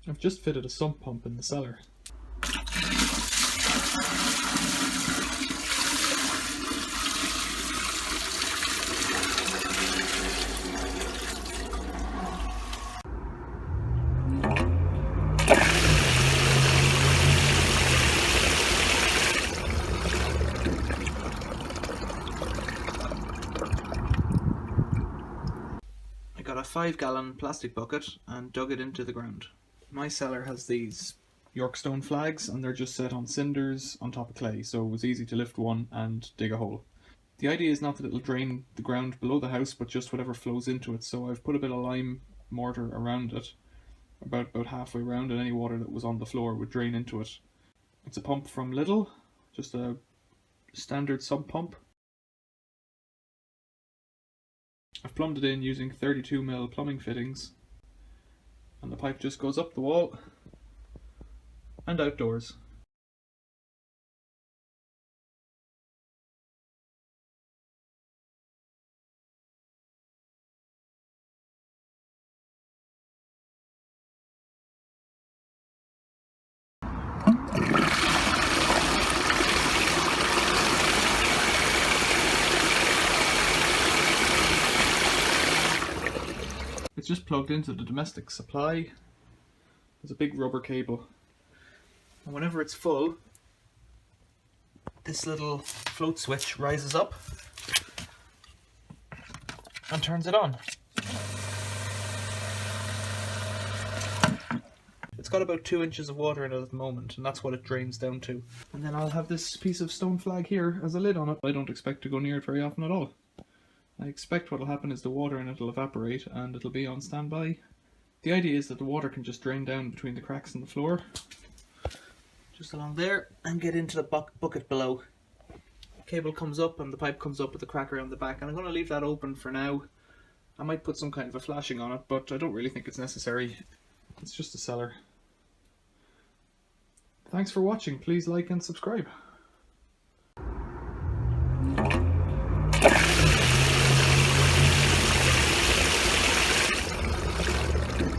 I've just fitted a sump pump in the cellar. I got a 5-gallon plastic bucket and dug it into the ground. My cellar has these York stone flags and they're just set on cinders on top of clay, so it was easy to lift one and dig a hole. The idea is not that it'll drain the ground below the house, but just whatever flows into it, so I've put a bit of lime mortar around it, about halfway around, and any water that was on the floor would drain into it. It's a pump from Lidl, just a standard sump pump. I've plumbed it in using 32mm plumbing fittings, and the pipe just goes up the wall and outdoors. It's just plugged into the domestic supply. There's a big rubber cable, and whenever it's full, this little float switch rises up and turns it on. It's got about 2 inches of water in it at the moment, and that's what it drains down to. And then I'll have this piece of stone flag here as a lid on it. I don't expect to go near it very often at all. I expect what will happen is the water in it will evaporate and it'll be on standby. The idea is that the water can just drain down between the cracks in the floor, just along there, and get into the bucket below. The cable comes up and the pipe comes up with the crack around the back, and I'm going to leave that open for now. I might put some kind of a flashing on it, but I don't really think it's necessary. It's just a cellar. Thanks for watching. Please like and subscribe.